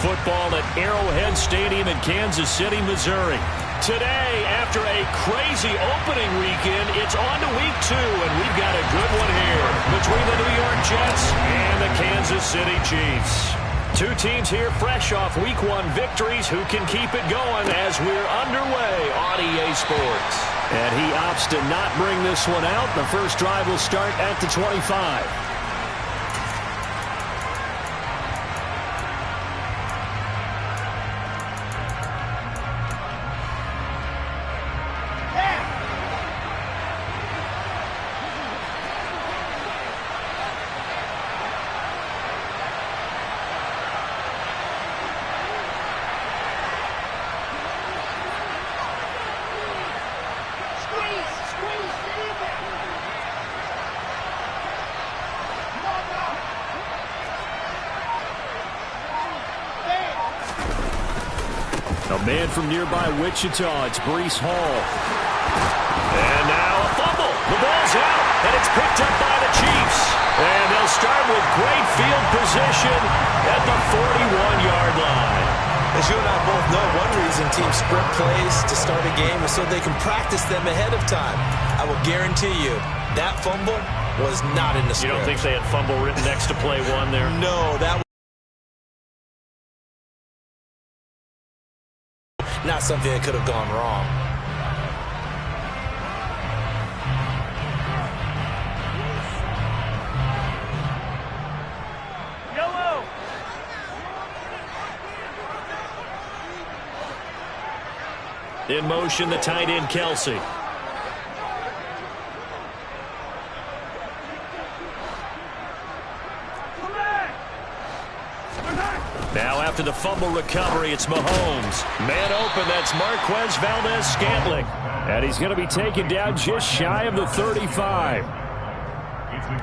football at Arrowhead Stadium in Kansas City, Missouri. Today, after a crazy opening weekend, it's on to week 2, and we've got a good one here between the New York Jets and the Kansas City Chiefs. Two teams here fresh off week 1 victories who can keep it going as we're underway on EA Sports. And he opts to not bring this one out. The first drive will start at the 25. A man from nearby Wichita, it's Breece Hall. And now a fumble. The ball's out, and it's picked up by the Chiefs. And they'll start with great field position at the 41-yard line. As you and I both know, one reason teams sprint plays to start a game is so they can practice them ahead of time. I will guarantee you that fumble was not in the script. You don't think they had fumble written next to play 1 there? No, that was not something that could have gone wrong. Yellow. In motion, the tight end, Kelsey. Now after the fumble recovery, it's Mahomes. Man open, that's Marquez Valdes-Scantling. And he's going to be taken down just shy of the 35.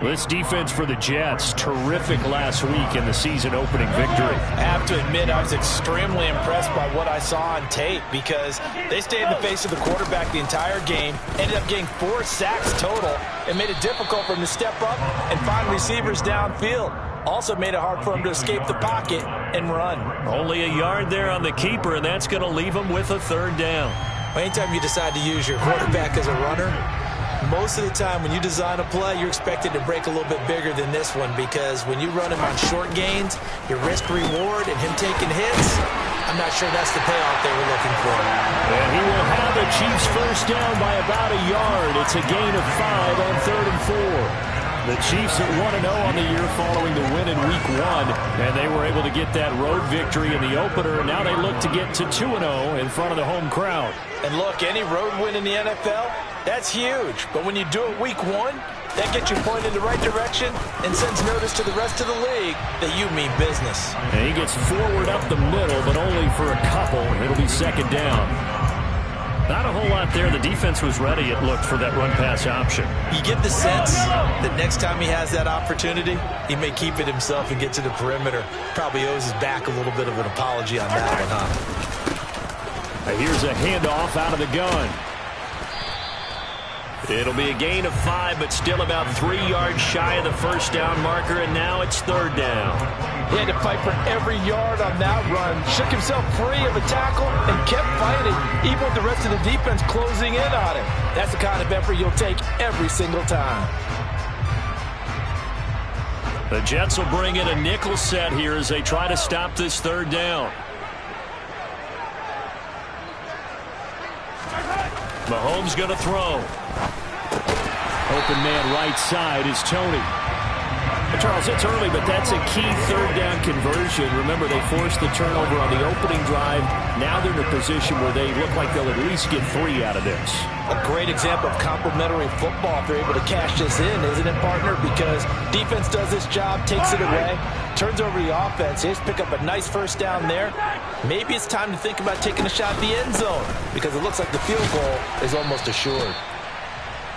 This defense for the Jets, terrific last week in the season-opening victory. I have to admit, I was extremely impressed by what I saw on tape because they stayed in the face of the quarterback the entire game, ended up getting 4 sacks total, and made it difficult for him to step up and find receivers downfield. Also made it hard for him to escape the pocket and run. Only a yard there on the keeper, and that's going to leave him with a 3rd down. Anytime you decide to use your quarterback as a runner, most of the time when you design a play, you're expected to break a little bit bigger than this one because when you run him on short gains, your risk-reward and him taking hits, I'm not sure that's the payoff they were looking for. And he will have the Chiefs first down by about a yard. It's a gain of 5 on 3rd and 4. The Chiefs at 1-0 on the year following the win in Week 1, and they were able to get that road victory in the opener. Now they look to get to 2-0 in front of the home crowd. And look, any road win in the NFL, that's huge. But when you do it Week 1, that gets you pointed in the right direction and sends notice to the rest of the league that you mean business. And he gets forward up the middle, but only for a couple. It'll be 2nd down. Not a whole lot there. The defense was ready, it looked, for that run-pass option. You get the sense that next time he has that opportunity, he may keep it himself and get to the perimeter. Probably owes his back a little bit of an apology on that one, huh? Here's a handoff out of the gun. It'll be a gain of 5, but still about 3 yards shy of the first down marker, and now it's 3rd down. He had to fight for every yard on that run, shook himself free of a tackle, and kept fighting, even with the rest of the defense closing in on him. That's the kind of effort you'll take every single time. The Jets will bring in a nickel set here as they try to stop this 3rd down. Mahomes going to throw. Open man right side is Tony. Charles, it's early, but that's a key 3rd down conversion. Remember, they forced the turnover on the opening drive. Now they're in a position where they look like they'll at least get 3 out of this. A great example of complementary football if they're able to cash this in, isn't it, partner? Because defense does this job, takes it away, turns over the offense. They just pick up a nice first down there. Maybe it's time to think about taking a shot at the end zone because it looks like the field goal is almost assured.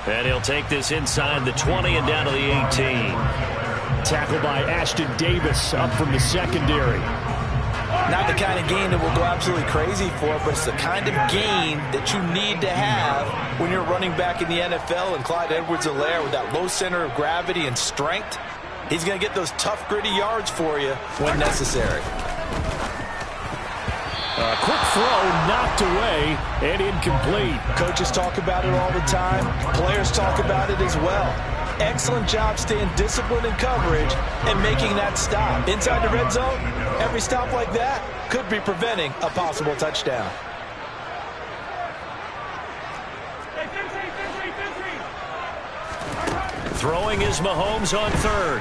And he'll take this inside the 20 and down to the 18. Tackled by Ashton Davis up from the secondary. Not the kind of gain that will go absolutely crazy for, but it's the kind of gain that you need to have when you're running back in the NFL. And Clyde Edwards-Helaire with that low center of gravity and strength, he's going to get those tough, gritty yards for you when necessary. quick throw knocked away and incomplete. Coaches talk about it all the time. Players talk about it as well. Excellent job staying disciplined in coverage and making that stop. Inside the red zone, every stop like that could be preventing a possible touchdown. Throwing is Mahomes on third.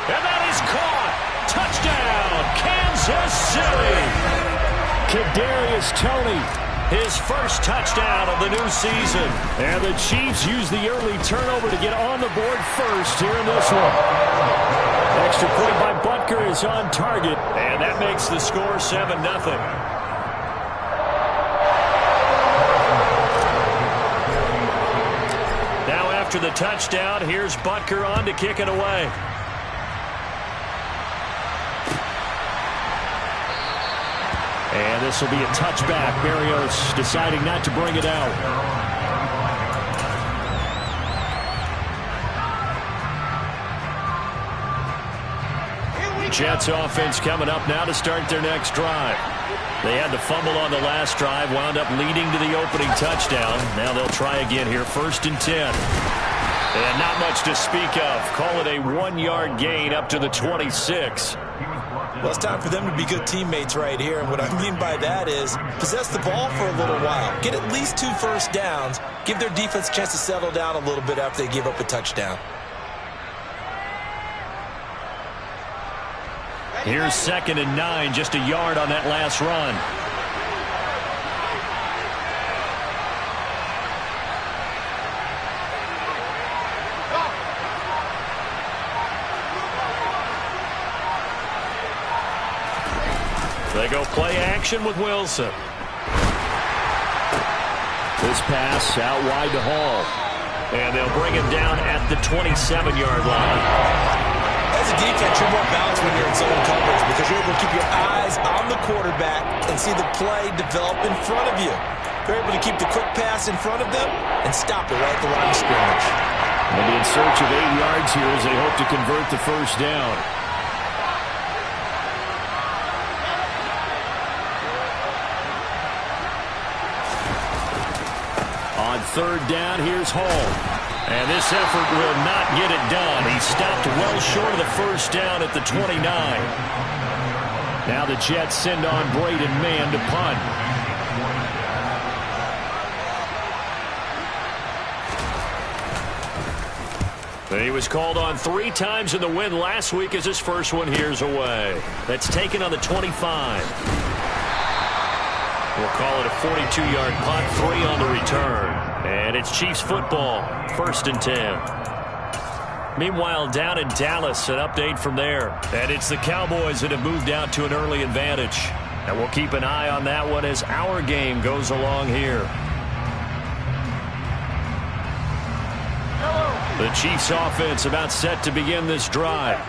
And that is caught. Touchdown, Kansas City. Kadarius Toney, his first touchdown of the new season. And the Chiefs use the early turnover to get on the board first here in this one. Extra point by Butker is on target, and that makes the score 7-0. Now after the touchdown, here's Butker on to kick it away. And this will be a touchback. Berrios deciding not to bring it out. Jets offense coming up now to start their next drive. They had the fumble on the last drive, wound up leading to the opening touchdown. Now they'll try again here, 1st and 10. And not much to speak of. Call it a 1-yard gain up to the 26. Well, it's time for them to be good teammates right here. And what I mean by that is possess the ball for a little while. Get at least 2 first downs. Give their defense a chance to settle down a little bit after they give up a touchdown. Here's 2nd and 9, just a yard on that last run. They go play action with Wilson. This pass out wide to Hall. And they'll bring him down at the 27-yard line. As a defense, you're more balanced when you're in zone coverage because you're able to keep your eyes on the quarterback and see the play develop in front of you. You're able to keep the quick pass in front of them and stop it right at the line of scrimmage. They'll be in search of 8 yards here as they hope to convert the first down. On 3rd down, here's Hall. And this effort will not get it done. He stopped well short of the first down at the 29. Now the Jets send on Braden Mann to punt. He was called on 3 times in the win last week as his first one here's away. That's taken on the 25. We'll call it a 42-yard punt, 3 on the return. And it's Chiefs football, 1st and 10. Meanwhile, down in Dallas, an update from there. And it's the Cowboys that have moved out to an early advantage. And we'll keep an eye on that one as our game goes along here. The Chiefs offense about set to begin this drive.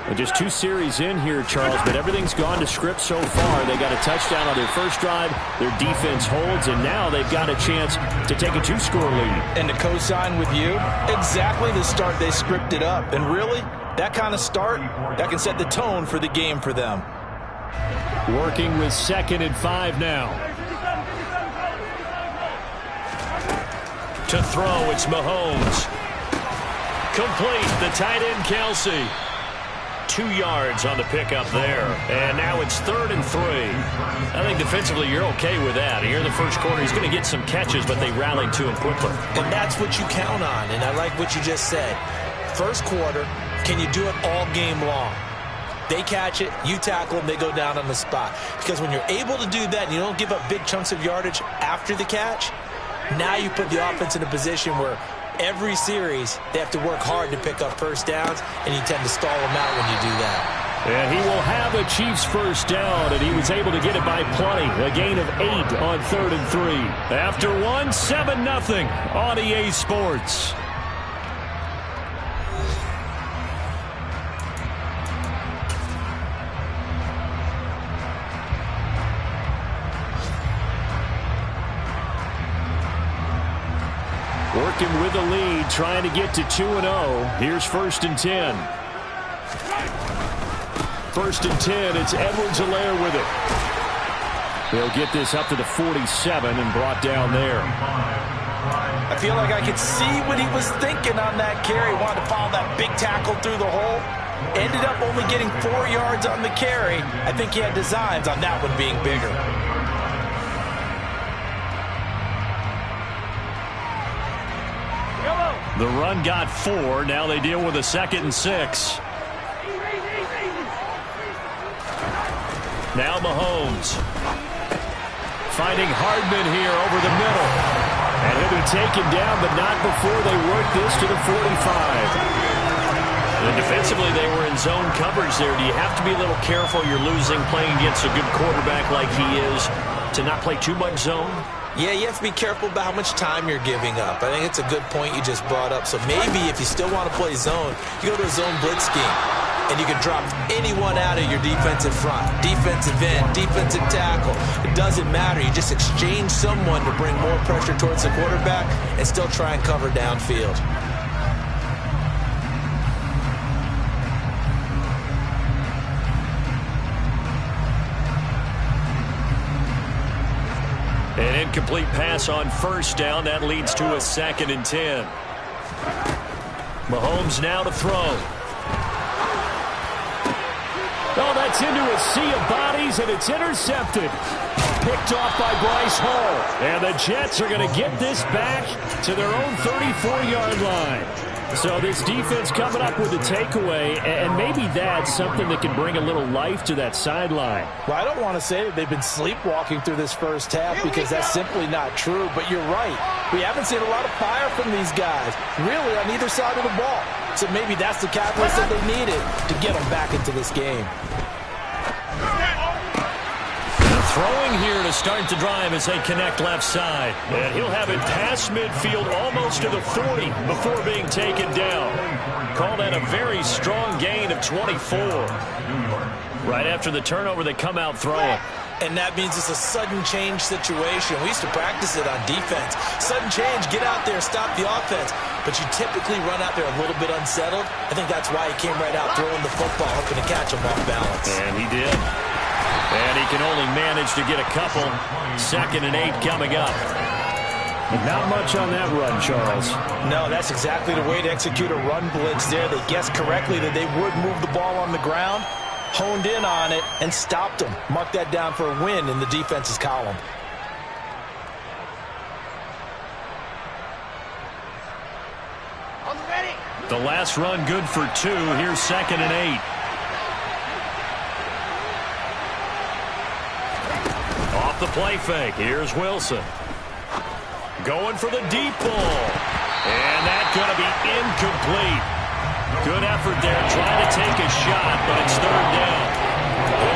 And just 2 series in here, Charles, but everything's gone to script so far. They got a touchdown on their first drive. Their defense holds, and now they've got a chance to take a 2-score lead. And to co-sign with you, exactly the start they scripted up. And really, that kind of start, that can set the tone for the game for them. Working with 2nd and 5 now. To throw, it's Mahomes. Complete, the tight end Kelsey. 2 yards on the pickup there. And now it's 3rd and 3. I think defensively you're okay with that. Here in the first quarter, he's going to get some catches, but they rallied to him quickly. And that's what you count on, and I like what you just said. First quarter, can you do it all game long? They catch it, you tackle them, they go down on the spot. Because when you're able to do that and you don't give up big chunks of yardage after the catch, now you put the offense in a position where every series, they have to work hard to pick up first downs, and you tend to stall them out when you do that. And he will have a Chiefs first down, and he was able to get it by plenty. A gain of 8 on 3rd and 3. After 1, 7-0 on EA Sports. Working with the lead, trying to get to 2-0. Here's 1st and 10. 1st and 10, it's Edwards-Helaire with it. They'll get this up to the 47 and brought down there. I feel like I could see what he was thinking on that carry. Wanted to follow that big tackle through the hole. Ended up only getting 4 yards on the carry. I think he had designs on that one being bigger. The run got 4. Now they deal with a 2nd and 6. Now Mahomes. Finding Hardman here over the middle. And he'll be taken down, but not before they work this to the 45. And defensively, they were in zone coverage there. Do you have to be a little careful? You're losing playing against a good quarterback like he is to not play too much zone? Yeah, you have to be careful about how much time you're giving up. I think it's a good point you just brought up. So maybe if you still want to play zone, you go to a zone blitz scheme. And you can drop anyone out of your defensive front. Defensive end, defensive tackle. It doesn't matter. You just exchange someone to bring more pressure towards the quarterback and still try and cover downfield. An incomplete pass on first down. That leads to a 2nd and 10. Mahomes now to throw. Oh, that's into a sea of bodies, and it's intercepted. Picked off by Bryce Hall. And the Jets are going to get this back to their own 34-yard line. So this defense coming up with a takeaway, and maybe that's something that can bring a little life to that sideline. Well, I don't want to say that they've been sleepwalking through this first half because that's simply not true, but you're right. We haven't seen a lot of fire from these guys, really, on either side of the ball. So maybe that's the catalyst that they needed to get them back into this game. Throwing here to start the drive as they connect left side. And he'll have it past midfield almost to the 40 before being taken down. Call that a very strong gain of 24. Right after the turnover, they come out throwing. And that means it's a sudden change situation. We used to practice it on defense. Sudden change, get out there, stop the offense. But you typically run out there a little bit unsettled. I think that's why he came right out throwing the football, hoping to catch him off balance. And he did. And he can only manage to get a couple. 2nd and 8 coming up. Not much on that run, Charles. No, that's exactly the way to execute a run blitz there. They guessed correctly that they would move the ball on the ground, honed in on it, and stopped them. Mark that down for a win in the defense's column. The last run good for 2. Here's 2nd and 8. Off the play fake. Here's Wilson. Going for the deep ball. And that's going to be incomplete. Good effort there trying to take a shot, but it's 3rd down.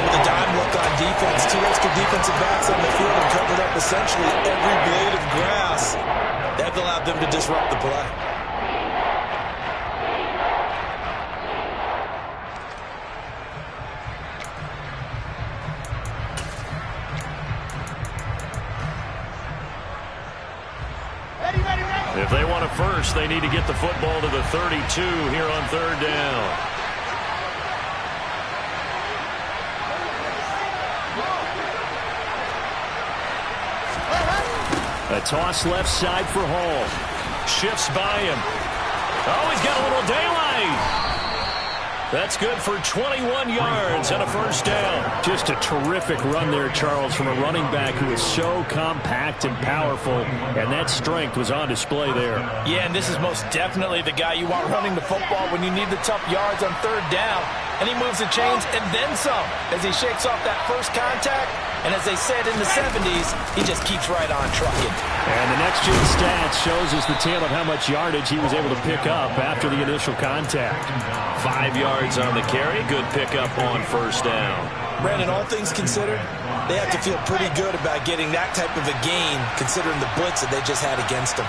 With a dime look on defense, 2 extra defensive backs on the field and covered up essentially every blade of grass. That allowed them to disrupt the play. If they want a first, they need to get the football to the 32 here on 3rd down. A toss left side for Hall. Shifts by him. Oh, he's got a little daylight. That's good for 21 yards and a 1st down. Just a terrific run there, Charles, from a running back who is so compact and powerful, and that strength was on display there. Yeah, and this is most definitely the guy you want running the football when you need the tough yards on 3rd down. And he moves the chains and then some as he shakes off that first contact. And as they said in the 70s, he just keeps right on trucking. And the next gen stats shows us the tale of how much yardage he was able to pick up after the initial contact. 5 yards on the carry. Good pickup on 1st down. Brandon, all things considered, they have to feel pretty good about getting that type of a gain considering the blitz that they just had against them.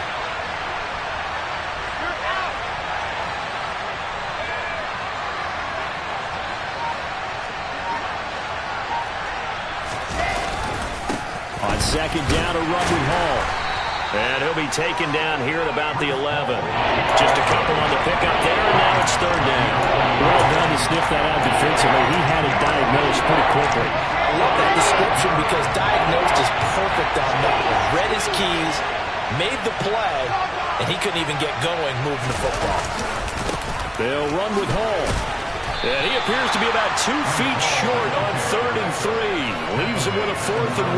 On 2nd down, a run with Hall. And he'll be taken down here at about the 11. Just a couple on the pickup there, and now it's 3rd down. Well done to sniff that out defensively. He had it diagnosed pretty quickly. I love that description because diagnosed keys, made the play, and he couldn't even get going moving the football. They'll run with Hall. And he appears to be about 2 feet short on 3rd and 3. Leaves him with a 4th and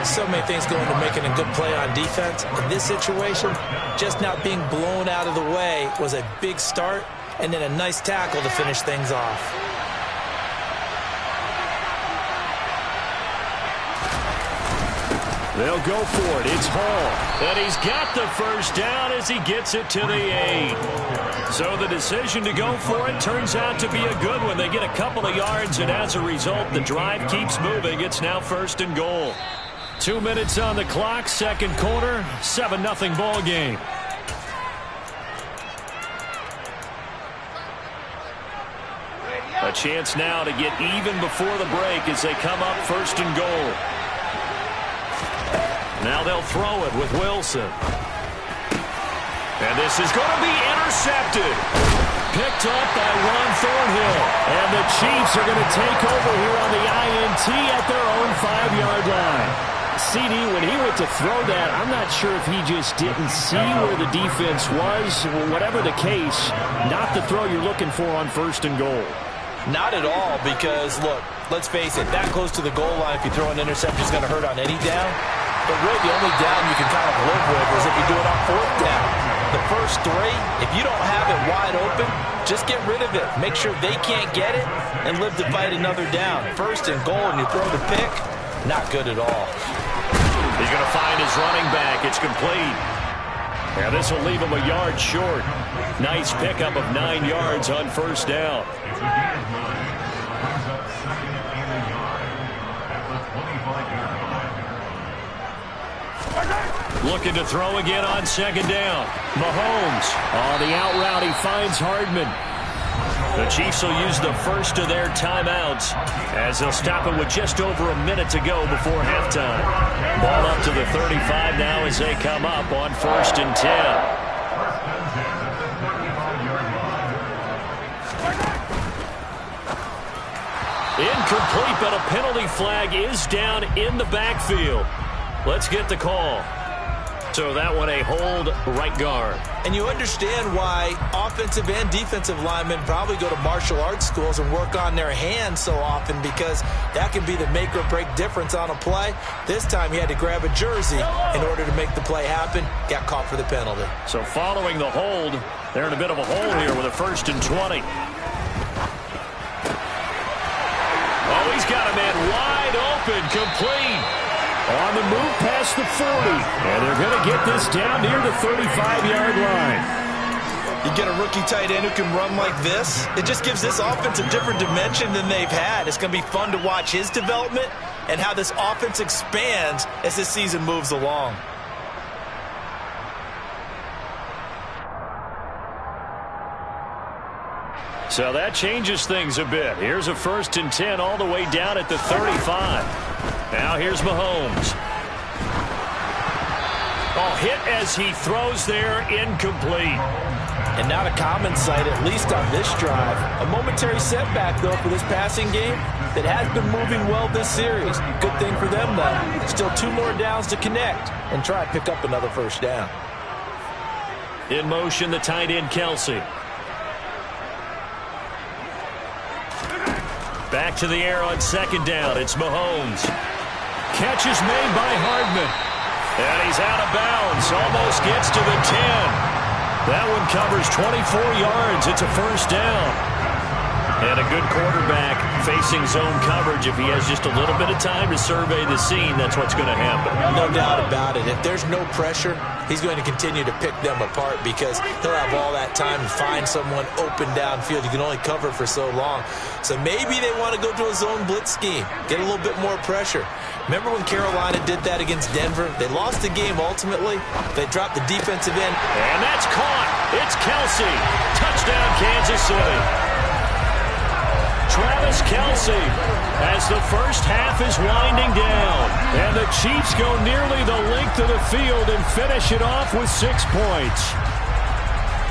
1. So many things go into making a good play on defense. In this situation, just not being blown out of the way was a big start, and then a nice tackle to finish things off. They'll go for it. It's Hall. And he's got the first down as he gets it to the 8. So the decision to go for it turns out to be a good one. They get a couple of yards, and as a result, the drive keeps moving. It's now 1st and goal. 2 minutes on the clock, 2nd quarter, 7-0 ball game. A chance now to get even before the break as they come up 1st and goal. Now they'll throw it with Wilson. And this is going to be intercepted. Picked up by Ron Thornhill. And the Chiefs are going to take over here on the INT at their own 5-yard line. CD, when he went to throw that, I'm not sure if he just didn't see where the defense was. Whatever the case, not the throw you're looking for on 1st and goal. Not at all, because, look, let's face it, that close to the goal line, if you throw an interception, is going to hurt on any down. But really, the only down you can kind of live with is if you do it on 4th down. The first 3, if you don't have it wide open, just get rid of it. Make sure they can't get it and live to fight another down. 1st and goal, and you throw the pick, not good at all. He's going to find his running back. It's complete. Yeah, this will leave him a yard short. Nice pickup of 9 yards on 1st down. Looking to throw again on 2nd down. Mahomes. On the out route, he finds Hardman. The Chiefs will use the first of their timeouts as they'll stop it with just over a minute to go before halftime. Ball up to the 35 now as they come up on 1st and 10. Incomplete, but a penalty flag is down in the backfield. Let's get the call. So that one a hold, right guard. And you understand why offensive and defensive linemen probably go to martial arts schools and work on their hands so often, because that can be the make or break difference on a play. This time he had to grab a jersey in order to make the play happen. Got caught for the penalty. So following the hold, they're in a bit of a hole here with a 1st and 20. Oh, he's got a man wide open, complete. On the move past the 40. And they're going to get this down near the 35-yard line. You get a rookie tight end who can run like this, it just gives this offense a different dimension than they've had. It's going to be fun to watch his development and how this offense expands as this season moves along. So that changes things a bit. Here's a 1st and 10 all the way down at the 35. Now here's Mahomes. Oh, hit as he throws there, incomplete. And not a common sight, at least on this drive. A momentary setback, though, for this passing game that has been moving well this series. Good thing for them, though. Still 2 more downs to connect and try and pick up another 1st down. In motion, the tight end, Kelsey. Back to the air on 2nd down. It's Mahomes. Catch is made by Hardman. And he's out of bounds. Almost gets to the 10. That one covers 24 yards. It's a 1st down. And a good quarterback facing zone coverage. If he has just a little bit of time to survey the scene, that's what's going to happen. No doubt about it. If there's no pressure, he's going to continue to pick them apart, because he'll have all that time to find someone open downfield. You can only cover for so long. So maybe they want to go to a zone blitz scheme, get a little bit more pressure. Remember when Carolina did that against Denver? They lost the game ultimately. They dropped the defensive end. And that's caught. It's Kelsey. Touchdown, Kansas City. Travis Kelsey as the first half is winding down. And the Chiefs go nearly the length of the field and finish it off with 6 points.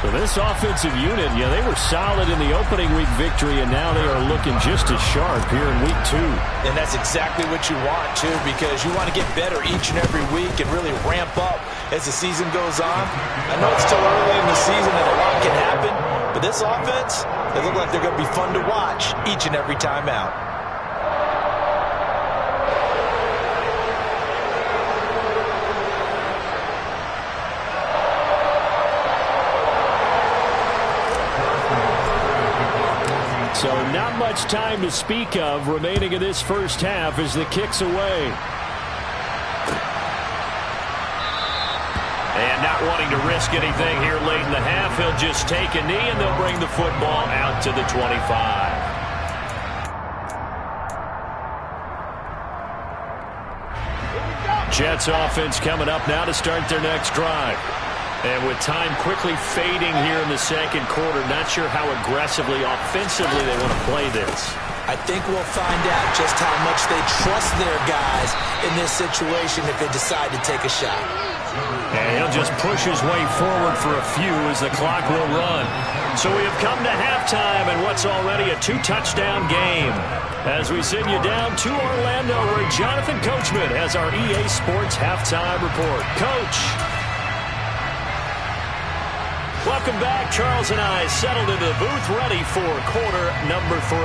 So this offensive unit, yeah, they were solid in the opening week victory, and now they are looking just as sharp here in week 2. And that's exactly what you want, too, because you want to get better each and every week and really ramp up as the season goes on. I know it's still early in the season and a lot can happen, but this offense, they look like they're going to be fun to watch each and every time out. So not much time to speak of remaining in this first half as the kick's away. And not wanting to risk anything here late in the half, he'll just take a knee and they'll bring the football out to the 25. Jets offense coming up now to start their next drive. And with time quickly fading here in the second quarter, not sure how aggressively, offensively they want to play this. I think we'll find out just how much they trust their guys in this situation if they decide to take a shot. And he'll just push his way forward for a few as the clock will run. So we have come to halftime in what's already a 2-touchdown game. As we send you down to Orlando, where Jonathan Coachman has our EA Sports halftime report. Coach. Welcome back. Charles and I settled into the booth, ready for quarter number 3.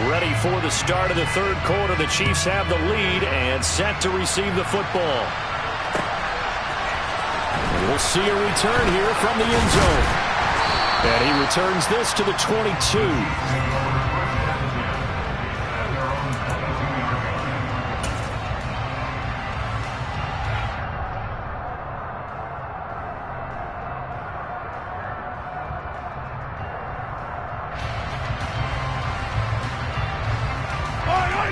Ready for the start of the third quarter. The Chiefs have the lead and set to receive the football. And we'll see a return here from the end zone. And he returns this to the 22.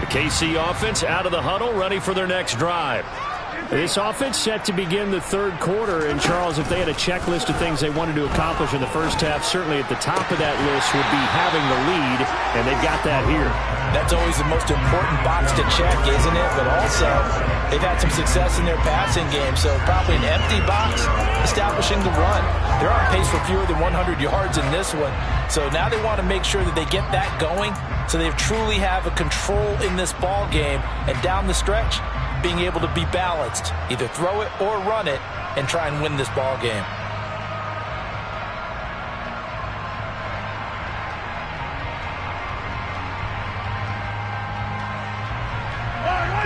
The KC offense out of the huddle, ready for their next drive. This offense set to begin the third quarter, and Charles, if they had a checklist of things they wanted to accomplish in the first half, certainly at the top of that list would be having the lead, and they've got that here. That's always the most important box to check, isn't it? But also, they've had some success in their passing game, so probably an empty box establishing the run. They're on pace for fewer than 100 yards in this one, so now they want to make sure that they get that going so they truly have a control in this ball game, and down the stretch, being able to be balanced, either throw it or run it, and try and win this ball game.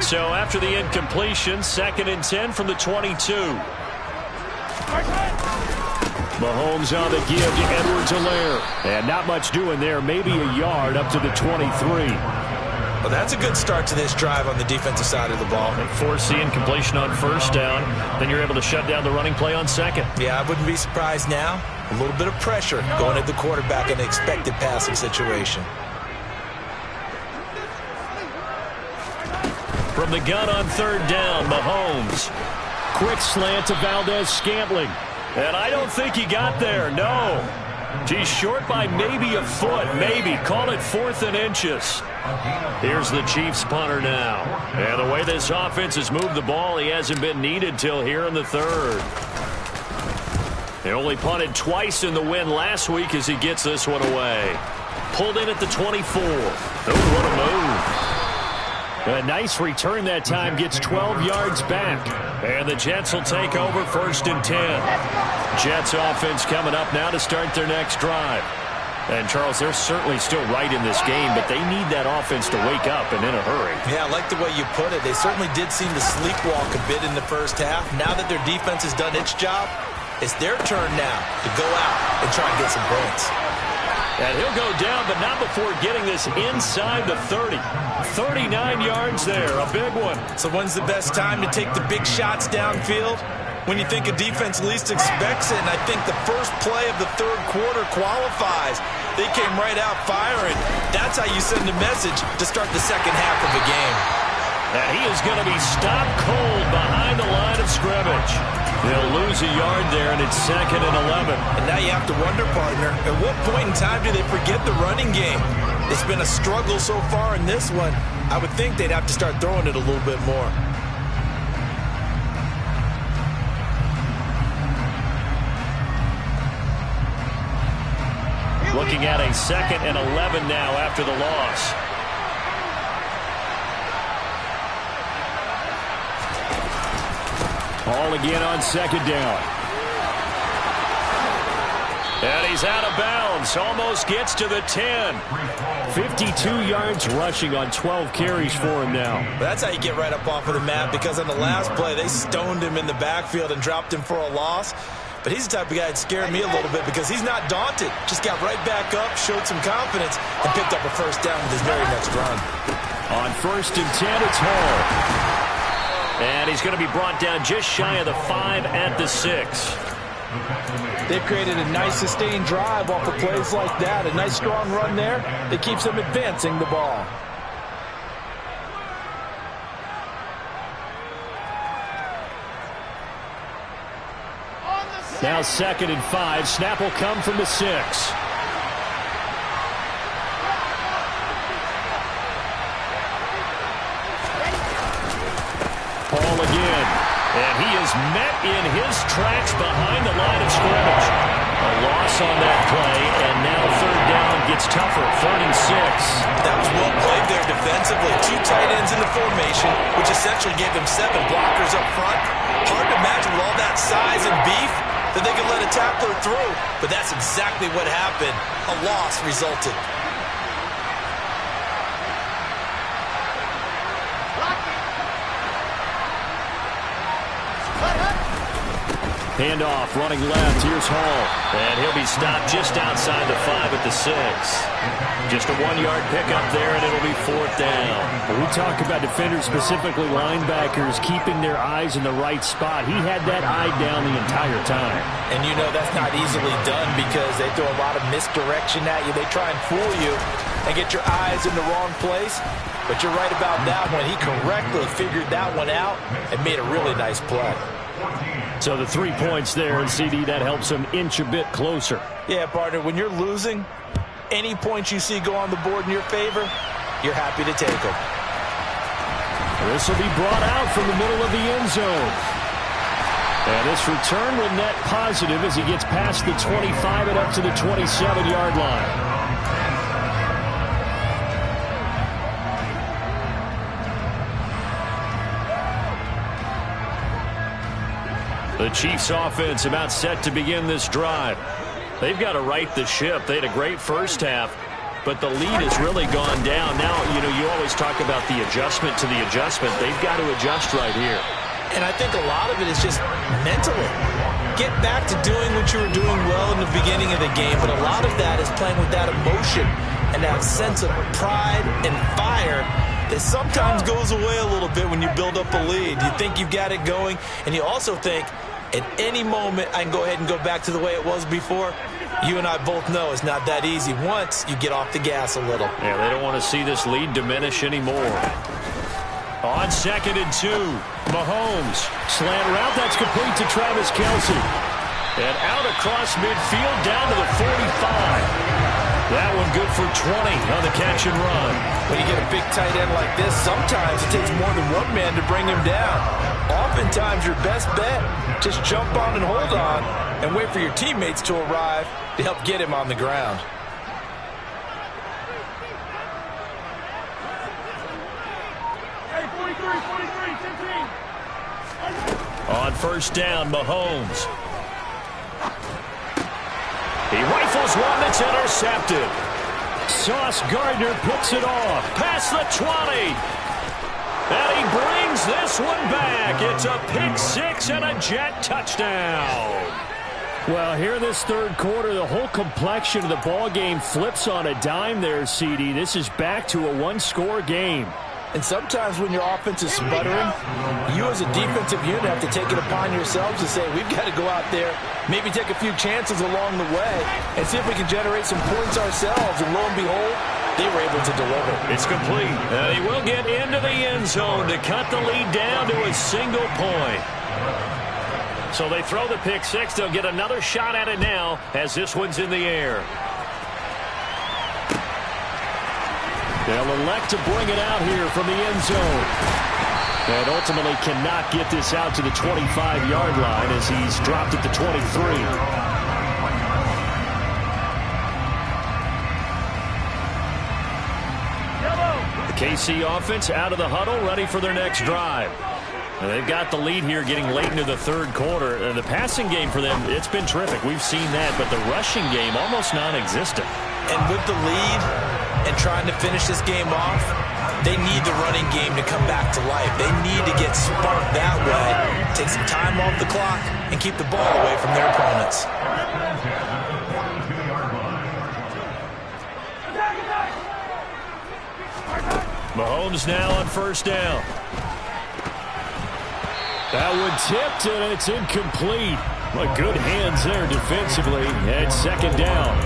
So after the incompletion, 2nd and 10 from the 22. Mahomes on the give to Edwards-Helaire. And not much doing there, maybe a yard up to the 23. Well, that's a good start to this drive on the defensive side of the ball. They force the incompletion on first down. Then you're able to shut down the running play on second. Yeah, I wouldn't be surprised now. A little bit of pressure going at the quarterback in an expected passing situation. From the gun on third down, Mahomes. Quick slant to Valdez-Scantling. And I don't think he got there, no. He's short by maybe a foot, maybe. Call it 4th and inches. Here's the Chiefs punter now. And the way this offense has moved the ball, he hasn't been needed till here in the third. They only punted twice in the win last week as he gets this one away. Pulled in at the 24. Oh, what a move. A nice return that time, gets 12 yards back. And the Jets will take over 1st and 10. Jets offense coming up now to start their next drive. And, Charles, they're certainly still right in this game, but they need that offense to wake up and in a hurry. Yeah, I like the way you put it. They certainly did seem to sleepwalk a bit in the first half. Now that their defense has done its job, it's their turn now to go out and try and get some points. And he'll go down, but not before getting this inside the 30. 39 yards there, a big one. So when's the best time to take the big shots downfield? When you think a defense least expects it, and I think the first play of the third quarter qualifies. They came right out firing. That's how you send a message to start the second half of the game. And he is going to be stopped cold behind the line of scrimmage. They'll lose a yard there, and it's 2nd and 11. And now you have to wonder, partner, at what point in time do they forget the running game? It's been a struggle so far in this one. I would think they'd have to start throwing it a little bit more. Looking at a 2nd and 11 now after the loss. Ball again on 2nd down. And he's out of bounds. Almost gets to the 10. 52 yards rushing on 12 carries for him now. That's how you get right up off of the map, because on the last play, they stoned him in the backfield and dropped him for a loss. But he's the type of guy that scared me a little bit because he's not daunted. Just got right back up, showed some confidence, and picked up a first down with his very next run. On 1st and 10, it's Hall. And he's going to be brought down just shy of the 5 at the 6. They've created a nice sustained drive off of plays like that. A nice strong run there that keeps them advancing the ball. Now 2nd and 5. Snap will come from the 6. Paul again. And he is met in his tracks behind the line of scrimmage. A loss on that play, and now 3rd down gets tougher. 3rd and 6. That was well played there defensively. 2 tight ends in the formation, which essentially gave them 7 blockers up front. Hard to imagine with all that size and beef that they could let a tackler through. But that's exactly what happened. A loss resulted. Handoff, running left. Here's Hall. And he'll be stopped just outside the 5 at the 6. Just a 1-yard pickup there, and it'll be 4th down. When we talk about defenders, specifically linebackers, keeping their eyes in the right spot, he had that eye down the entire time. And you know that's not easily done because they throw a lot of misdirection at you. They try and fool you and get your eyes in the wrong place. But you're right about that one. He correctly figured that one out and made a really nice play. So the 3 points there, and CD, that helps him inch a bit closer. Yeah, partner, when you're losing, any points you see go on the board in your favor, you're happy to take them. This will be brought out from the middle of the end zone. And this return will net positive as he gets past the 25 and up to the 27-yard line. The Chiefs offense about set to begin this drive. They've got to right the ship. They had a great first half, but the lead has really gone down. Now, you always talk about the adjustment to the adjustment. They've got to adjust right here. And I think a lot of it is just mentally. Get back to doing what you were doing well in the beginning of the game, but a lot of that is playing with that emotion and that sense of pride and fire that sometimes goes away a little bit when you build up a lead. You think you've got it going, and you also think at any moment I can go ahead and go back to the way it was before. You and I both know it's not that easy once you get off the gas a little. Yeah, they don't want to see this lead diminish anymore. On 2nd and 2, Mahomes. Slant route, that's complete to Travis Kelce. And out across midfield, down to the 45. That one good for 20 on the catch and run. When you get a big tight end like this, sometimes it takes more than one man to bring him down. Oftentimes, your best bet, just jump on and hold on and wait for your teammates to arrive to help get him on the ground. On 1st down, Mahomes. He rifles one that's intercepted. Sauce Gardner picks it off. Past the 20. And he brings this one back. It's a pick 6 and a Jet touchdown. Well, here in this 3rd quarter, the whole complexion of the ball game flips on a dime there, CD. This is back to a 1-score game. And sometimes when your offense is sputtering, you as a defensive unit have to take it upon yourselves to say, we've got to go out there, maybe take a few chances along the way, and see if we can generate some points ourselves. And lo and behold, they were able to deliver. It's complete. He will get into the end zone to cut the lead down to a single point. So they throw the pick six. They'll get another shot at it now as this one's in the air. They'll elect to bring it out here from the end zone. And ultimately cannot get this out to the 25-yard line as he's dropped at the 23. KC offense out of the huddle, ready for their next drive. And they've got the lead here getting late into the third quarter. The passing game for them, it's been terrific. We've seen that, but the rushing game almost non-existent. And with the lead and trying to finish this game off, they need the running game to come back to life. They need to get sparked that way, take some time off the clock, and keep the ball away from their opponents. Mahomes now on first down. That one tipped, and it's incomplete. Well, good hands there defensively. And second down.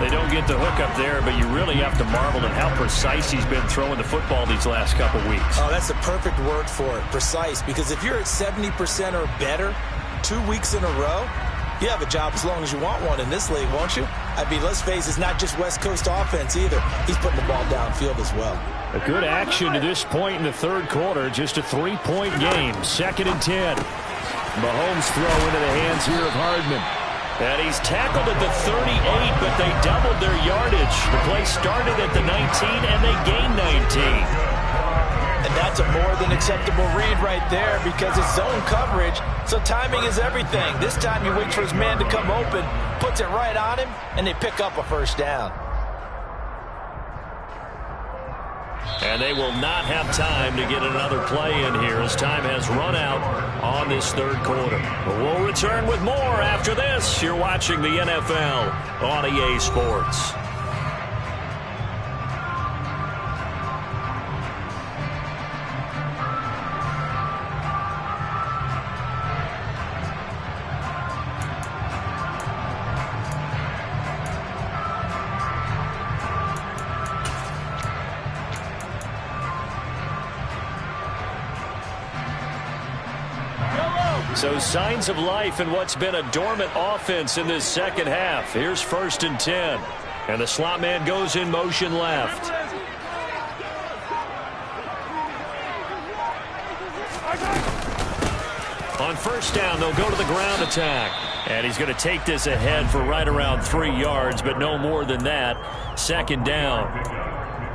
They don't get the hook up there, but you really have to marvel at how precise he's been throwing the football these last couple weeks. Oh, that's the perfect word for it, precise. Because if you're at 70% or better 2 weeks in a row, you have a job as long as you want one in this league, won't you? I mean, let's face it, it's not just West Coast offense either. He's putting the ball downfield as well. A good action to this point in the third quarter. Just a 3-point game. 2nd and 10. Mahomes throw into the hands here of Hardman. And he's tackled at the 38, but they doubled their yardage. The play started at the 19, and they gained 19. And that's a more than acceptable read right there because it's zone coverage, so timing is everything. This time he waits for his man to come open, puts it right on him, and they pick up a first down. And they will not have time to get another play in here as time has run out on this third quarter. But we'll return with more after this. You're watching the NFL on EA Sports. So signs of life in what's been a dormant offense in this second half. Here's 1st and 10. And the slot man goes in motion left. On first down, they'll go to the ground attack. And he's going to take this ahead for right around 3 yards, but no more than that. 2nd down.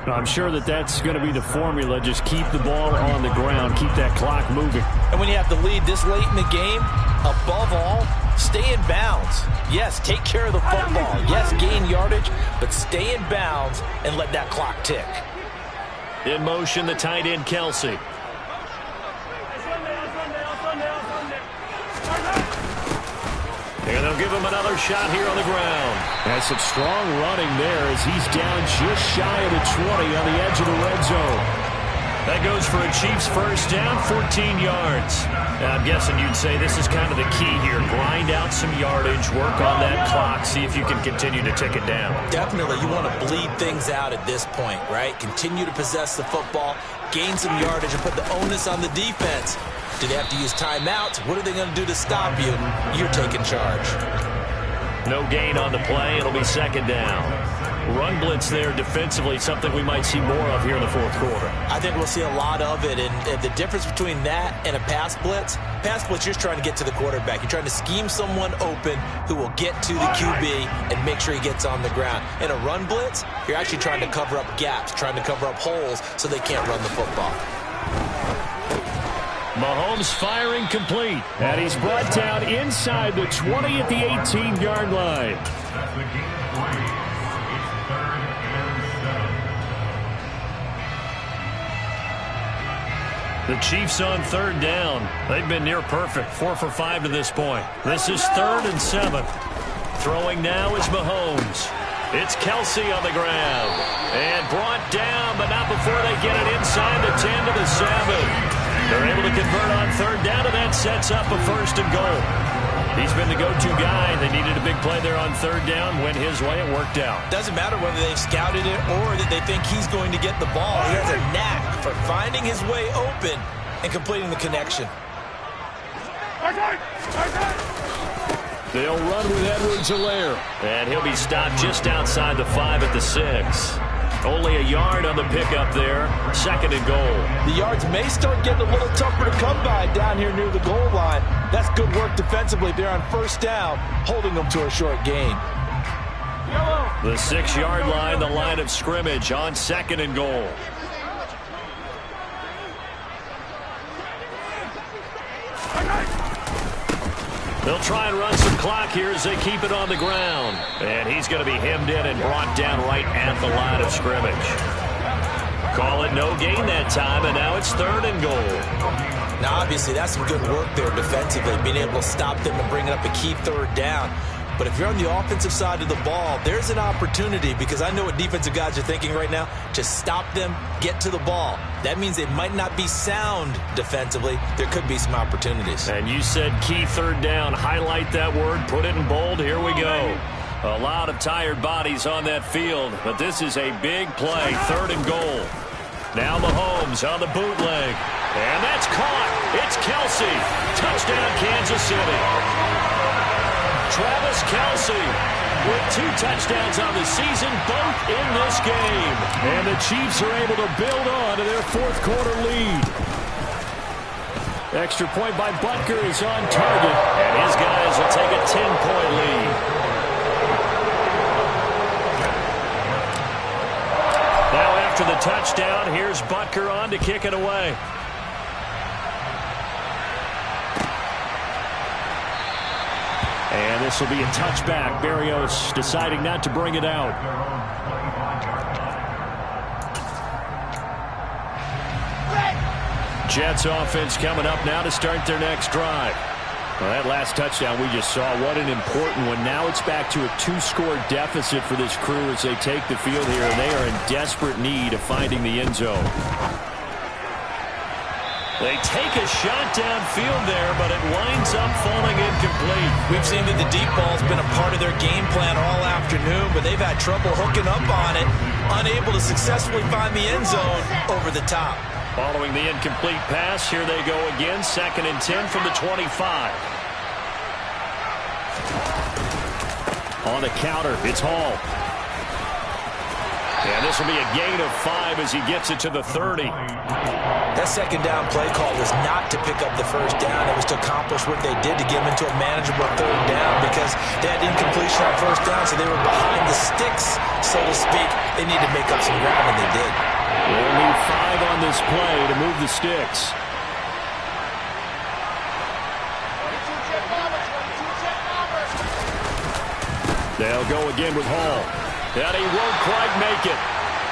I'm sure that that's going to be the formula. Just keep the ball on the ground. Keep that clock moving. And when you have the lead this late in the game, above all, stay in bounds. Yes, take care of the football. Yes, gain yardage, but stay in bounds and let that clock tick. In motion, the tight end, Kelsey. And they'll give him another shot here on the ground. That's some strong running there as he's down just shy of the 20 on the edge of the red zone. That goes for a Chiefs first down, 14 yards. Now, I'm guessing you'd say this is kind of the key here. Grind out some yardage, work on that clock, see if you can continue to tick it down. Definitely. You want to bleed things out at this point, right? Continue to possess the football, gain some yardage, and put the onus on the defense. Do they have to use timeouts? What are they going to do to stop you? You're taking charge. No gain on the play. It'll be 2nd down. Run blitz there defensively, something we might see more of here in the fourth quarter. I think we'll see a lot of it, and the difference between that and a pass blitz, you're just trying to get to the quarterback. You're trying to scheme someone open who will get to the QB and make sure he gets on the ground. In a run blitz, you're actually trying to cover up gaps, trying to cover up holes so they can't run the football. Mahomes firing complete. And he's brought down inside the 20 at the 18-yard line. The Chiefs on 3rd down. They've been near perfect. 4 for 5 to this point. This is 3rd and 7. Throwing now is Mahomes. It's Kelsey on the ground. And brought down, but not before they get it inside the 10 to the 7. They're able to convert on 3rd down, and that sets up a 1st and goal. He's been the go-to guy. They needed a big play there on 3rd down. Went his way. It worked out. Doesn't matter whether they've scouted it or that they think he's going to get the ball. He has a knack for finding his way open and completing the connection. They'll run with Edwards-Helaire. And he'll be stopped just outside the 5 at the 6. Only a yard on the pickup there. 2nd and goal. The yards may start getting a little tougher to come by down here near the goal line. That's good work defensively there on 1st down, holding them to a short gain. The 6-yard line, the line of scrimmage on 2nd and goal. They'll try and run some clock here as they keep it on the ground. And he's going to be hemmed in and brought down right at the line of scrimmage. Call it no gain that time, and now it's 3rd and goal. Now, obviously, that's some good work there defensively, being able to stop them and bring up a key 3rd down. But if you're on the offensive side of the ball, there's an opportunity, because I know what defensive guys are thinking right now. Just stop them, get to the ball. That means they might not be sound defensively. There could be some opportunities. And you said key 3rd down. Highlight that word, put it in bold. Here we go. A lot of tired bodies on that field, but this is a big play. 3rd and goal. Now Mahomes on the bootleg. And that's caught. It's Kelce. Touchdown, Kansas City. Travis Kelce with 2 touchdowns on the season, both in this game. And the Chiefs are able to build on to their 4th quarter lead. Extra point by Butker is on target. And his guys will take a 10-point lead. Now after the touchdown, here's Butker on to kick it away. And this will be a touchback. Berrios deciding not to bring it out. Jets offense coming up now to start their next drive. Well, that last touchdown we just saw, what an important one. Now it's back to a 2-score deficit for this crew as they take the field here, and they are in desperate need of finding the end zone. They take a shot downfield there, but it winds up falling incomplete. We've seen that the deep ball's been a part of their game plan all afternoon, but they've had trouble hooking up on it, unable to successfully find the end zone over the top. Following the incomplete pass, here they go again, 2nd and 10 from the 25. On the counter, it's Hall. And this will be a gain of 5 as he gets it to the 30. That 2nd down play call was not to pick up the 1st down. It was to accomplish what they did to get them into a manageable 3rd down, because they had incompletion on 1st down, so they were behind the sticks, so to speak. They need to make up some ground, and they did. They'll need 5 on this play to move the sticks. They'll go again with Hall. And he won't quite make it.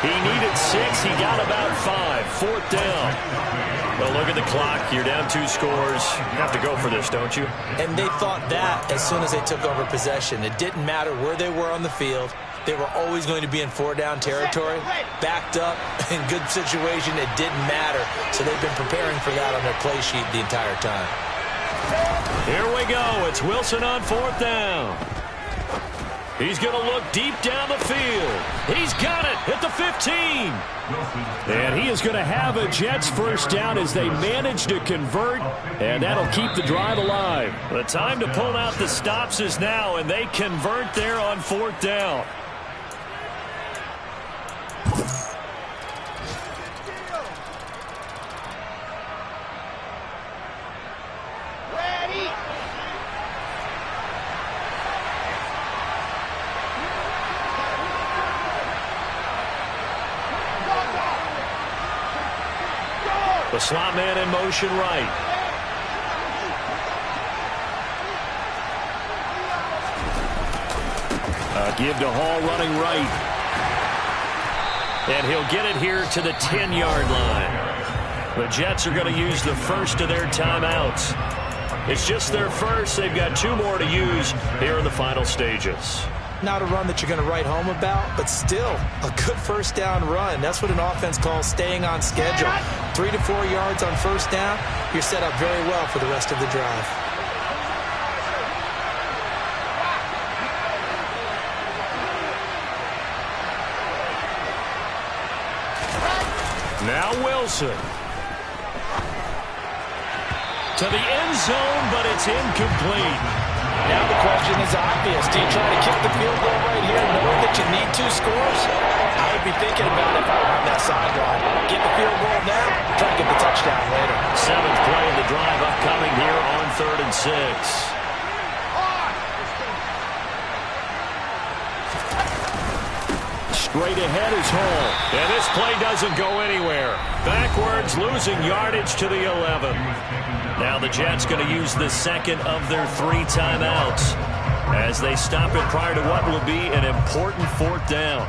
He needed 6. He got about 5. 4th down. Well, look at the clock. You're down 2 scores. You have to go for this, don't you? And they thought that as soon as they took over possession. It didn't matter where they were on the field. They were always going to be in 4-down territory. Backed up, in good situation, it didn't matter. So they've been preparing for that on their play sheet the entire time. Here we go. It's Wilson on 4th down. He's going to look deep down the field. He's got it at the 15. And he is going to have a Jets 1st down as they manage to convert, and that'll keep the drive alive. The time to pull out the stops is now, and they convert there on 4th down. The slot man in motion right. Give to Hall running right. And he'll get it here to the 10-yard line. The Jets are going to use the first of their timeouts. It's just their first. They've got 2 more to use here in the final stages. Not a run that you're going to write home about, but still a good 1st down run. That's what an offense calls staying on schedule. 3 to 4 yards on 1st down, you're set up very well for the rest of the drive. Now Wilson. to the end zone, but it's incomplete. Now the question is obvious. Do you try to kick the field goal right here knowing that you need 2 scores? I would be thinking about it if I were on that sideline. Get the field goal now, try to get the touchdown later. 7th play of the drive upcoming here on 3rd and 6. Straight ahead is Hall. And this play doesn't go anywhere. Backwards, losing yardage to the 11. Now the Jets going to use the second of their 3 timeouts as they stop it prior to what will be an important 4th down.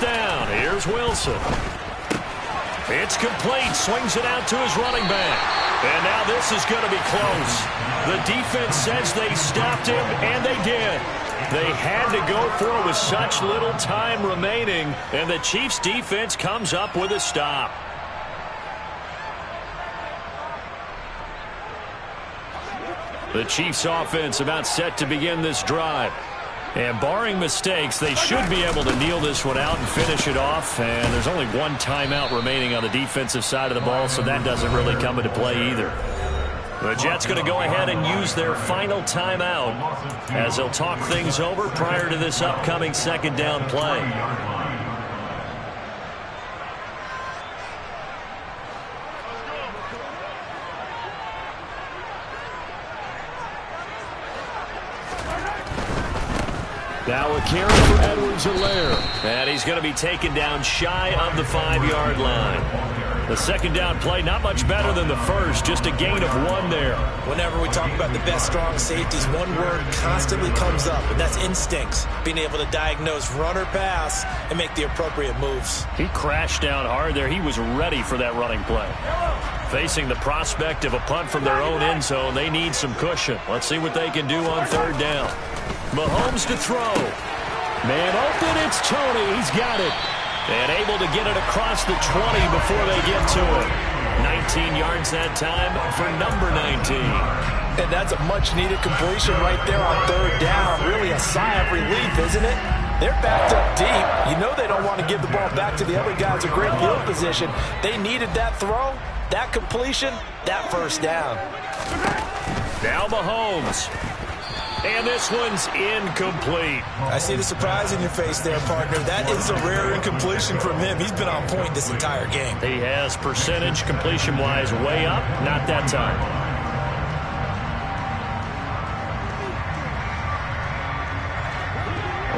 Down. Here's Wilson. It's complete. Swings it out to his running back. And now this is going to be close. The defense says they stopped him, and they did. They had to go for it with such little time remaining, and the Chiefs' defense comes up with a stop. The Chiefs' offense about set to begin this drive. And barring mistakes, they should be able to kneel this one out and finish it off. And there's only 1 timeout remaining on the defensive side of the ball, so that doesn't really come into play either. The Jets going to go ahead and use their final timeout as they'll talk things over prior to this upcoming 2nd down play. Now a carry for Edwards-Helaire. And he's going to be taken down shy of the 5-yard line. The 2nd down play, not much better than the first, just a gain of 1 there. Whenever we talk about the best strong safeties, one word constantly comes up, and that's instincts. Being able to diagnose run or pass and make the appropriate moves. He crashed down hard there. He was ready for that running play. Facing the prospect of a punt from their own end zone, they need some cushion. Let's see what they can do on 3rd down. Mahomes to throw. Man open, it's Tony. He's got it. And able to get it across the 20 before they get to it. 19 yards that time for number 19. And that's a much-needed completion right there on 3rd down. Really a sigh of relief, isn't it? They're backed up deep. You know they don't want to give the ball back to the other guys in great field position. They needed that throw, that completion, that 1st down. Now Mahomes. And this one's incomplete. I see the surprise in your face there, partner. That is a rare incompletion from him. He's been on point this entire game. He has percentage completion-wise way up. Not that time.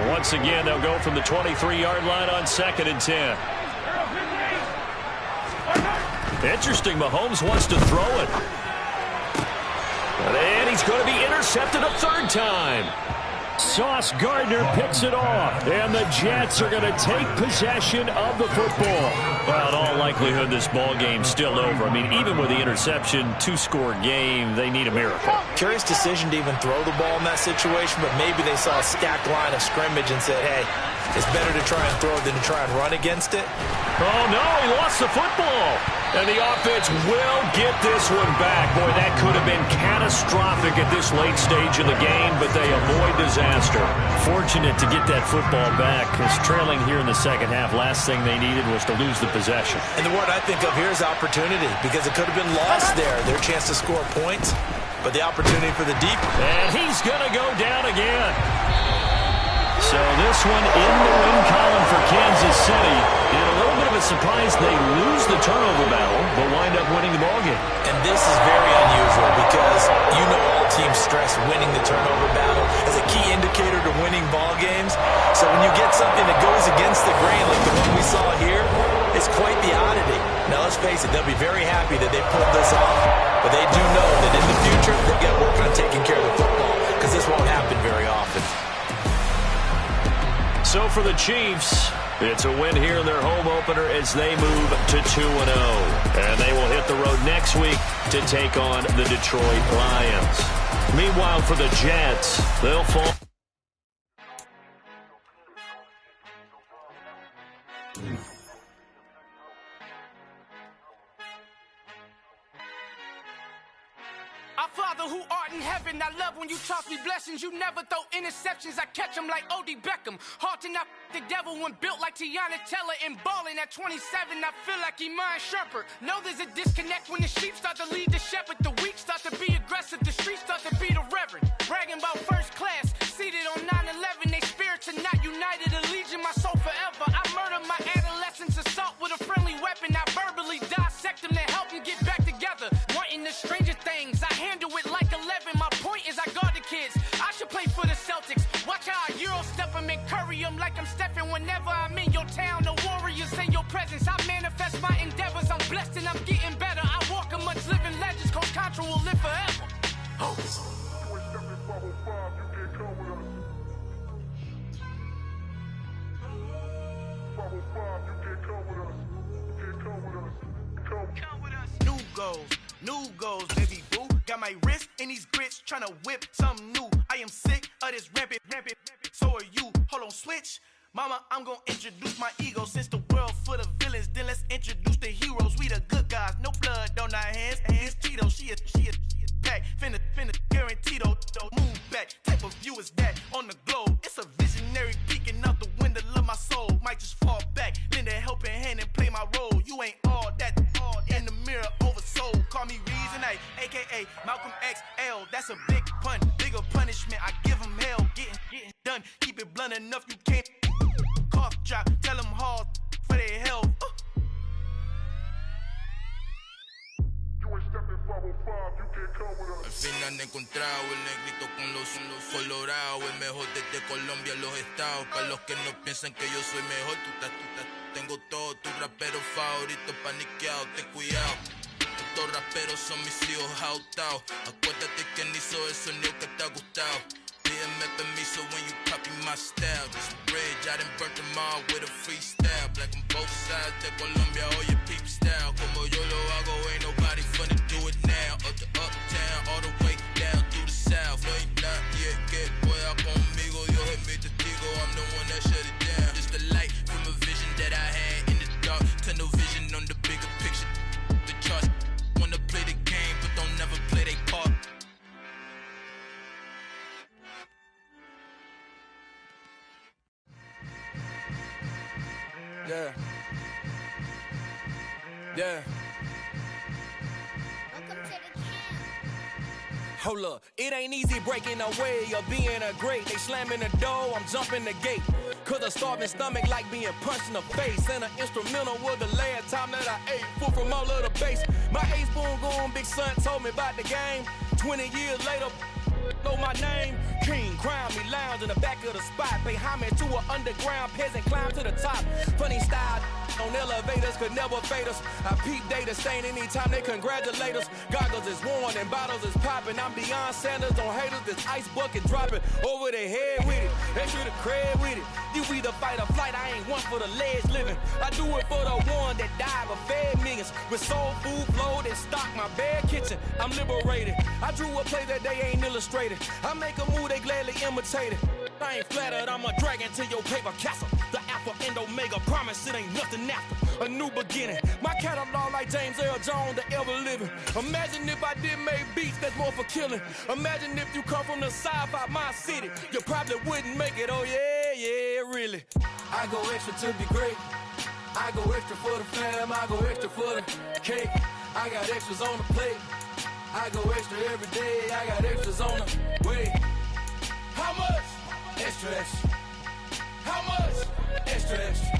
Once again, they'll go from the 23-yard line on 2nd and 10. Interesting. Mahomes wants to throw it. And he's going to be intercepted a 3rd time. Sauce Gardner picks it off. And the Jets are going to take possession of the football. Well, in all likelihood, this ball game's still over. I mean, even with the interception, 2-score game, they need a miracle. Curious decision to even throw the ball in that situation, but maybe they saw a stacked line of scrimmage and said, hey, it's better to try and throw than to try and run against it. Oh, no, he lost the football. And the offense will get this one back. Boy, that could have been catastrophic at this late stage of the game, but they avoid disaster. Fortunate to get that football back, because trailing here in the 2nd half, last thing they needed was to lose the possession. And the word I think of here is opportunity, because it could have been lost there. Their chance to score points, but the opportunity for the deep. And he's going to go down again. So this one in the win column for Kansas City. And a little bit of a surprise, they lose the turnover battle, but wind up winning the ballgame. And this is very unusual because you know all teams stress winning the turnover battle as a key indicator to winning ball games. So when you get something that goes against the grain like the one we saw here, it's quite the oddity. Now let's face it, they'll be very happy that they pulled this off. But they do know that in the future, they've got to work on taking care of the football because this won't happen very often. So for the Chiefs, it's a win here in their home opener as they move to 2-0. And they will hit the road next week to take on the Detroit Lions. Meanwhile, for the Jets, they'll fall. Our Father who art in heaven, I love when you toss me blessings. You never throw interceptions, I catch them like O.D. Beckham. Hard to knock the devil when built like Tiana Teller. And balling at 27, I feel like Iman Shumpert. Know there's a disconnect when the sheep start to lead the shepherd. The weak start to be aggressive, the streets start to be the reverend. Bragging about first class, seated on 9/11. They spirits are not united, a legion, my soul forever. I murder my adolescence, assault with a friendly weapon. I verbally dissect them to help them get back together. Wanting the stranger things, I handle it like 11. My point is I guard the kids. I should play for the Celtics. Watch how I Euro step them and curry them like I'm Stephen. Whenever I'm in your town, the Warriors in your presence. I manifest my endeavors. I'm blessed and I'm getting better. I walk amongst living legends. Coach Contra will live forever. Oh. New goals, baby boo. Got my wrist in these grits, tryna whip something new. I am sick of this rampant. So are you. Hold on, switch. Mama, I'm gonna introduce my ego. Since the world full of villains, then let's introduce the heroes. We the good guys, no blood on our hands. It's Tito, she a back. Finna guaranteed move back. Type of view is that on the globe? It's a visionary peeking out the window of my soul. Might just fall back, lend a helping hand and play my role. You ain't all that, all in the mirror oversold. Call me Reason A, aka Malcolm XL. That's a big pun, bigger punishment. I give him hell, getting done. Keep it blunt enough, you can't cough drop. Tell them hard for their health. Al fin han encontrado el negrito con los colorados, el mejor desde Colombia a los estados. Para los que no piensan que yo soy mejor, tengo todo, tus raperos favoritos paniqueados, ten cuidado. Estos raperos son mis hijos adoptados. Acuérdate quién hizo el sonido que te ha gustado. Pídeme permiso when you copy my style. This bridge, I done burnt them all with a freestyle. Black on both sides de Colombia, oye peep style. Como yo lo hago, ain't nobody finna do it now. Up to uptown, all the way down through the south. No hay nadie que pueda conmigo, Dios es mi testigo. I'm the one that shut it down. Just the light from a vision that I had in the dark. Tunnel vision on the bigger picture. The charts wanna play the game, but don't never play their part. Yeah. Yeah. Hold up, it ain't easy breaking away or being a great. They slamming the door, I'm jumping the gate. Cause a starving stomach like being punched in the face. And an instrumental was the last time that I ate. Full from all of the bass. My ace spoon going, big son told me about the game. 20 years later, know my name. King, crown me, lounge in the back of the spot. Pay homage to an underground peasant, climb to the top. Funny style on elevators could never fade us. I peep data stain anytime they congratulate us. Goggles is worn and bottles is popping. I'm beyond Sanders on haters, this ice bucket dropping over their head with it. Extra the cred with it. You either fight or flight, I ain't one for the ledge living. I do it for the one that died but fed millions. With soul food flowed and stocked my bare kitchen. I'm liberated. I drew a play that they ain't illustrated. I make a move, they gladly imitate it. I ain't flattered, I'm a dragon to your paper castle. The Alpha and Omega, promise it ain't nothing after. A new beginning. My catalog like James Earl Jones, the ever living. Imagine if I did make beats that's more for killing. Imagine if you come from the sci-fi, my city. You probably wouldn't make it, oh yeah, really. I go extra to be great. I go extra for the fam, I go extra for the cake. I got extras on the plate. I go extra every day, I got extras on the way. How much? Extra, extra. How much? Extra, extra.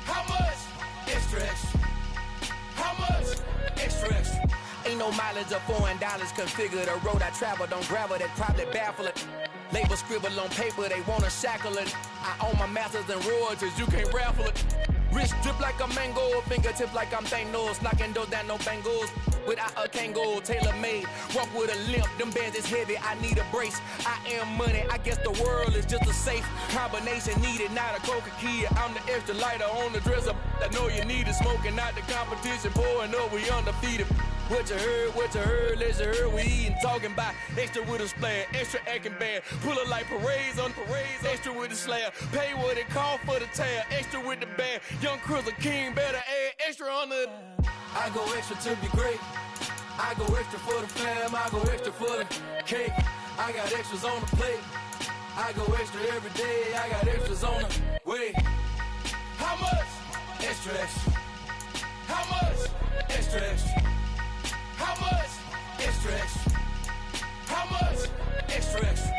How much? Extra, extra. How much? Extra, extra. Ain't no mileage of $4 configure the road I travel. Don't gravel, that probably baffle it. Label scribble on paper, they wanna shackle it. I own my masters and royalties, you can't raffle it. Wrist drip like a mango, fingertips like I'm Thanos. Knocking those down, no bangles. Without a Kangol, tailor-made. Walk with a limp, them bands is heavy, I need a brace. I am money, I guess the world is just a safe combination needed, not a coca key. I'm the extra lighter on the dresser. I know you need it, smoking out the competition, pouring up, we undefeated. What you heard, let you hear. We eatin', talking about extra with a splash, extra acting bad. Pull up like parades on parades, extra with the slab. Pay what it cost for the tab, extra with the bag. Young Cruiser King, better add extra on the. I go extra to be great. I go extra for the fam, I go extra for the cake. I got extras on the plate. I go extra every day, I got extras on the way. How much? Extra, extra. How much? Extra, extra. How much? Extra, extra. How much? Extra, extra.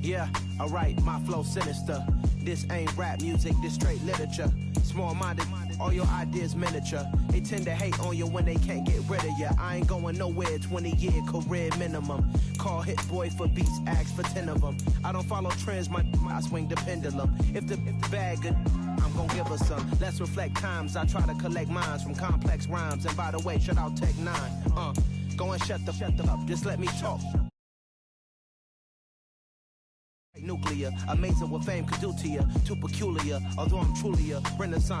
Yeah, alright, my flow sinister. This ain't rap music, this straight literature. Small-minded, all your ideas miniature. They tend to hate on you when they can't get rid of you. I ain't going nowhere, 20-year career minimum. Call Hit Boy for beats, ask for 10 of them. I don't follow trends, I swing the pendulum. If the bag good, I'm gonna give her some. Let's reflect times, I try to collect minds from complex rhymes. And by the way, shout out Tech 9. Go and shut the up, just let me talk. Nuclear, amazing what fame could do to you. Too peculiar, although I'm truly a renaissance.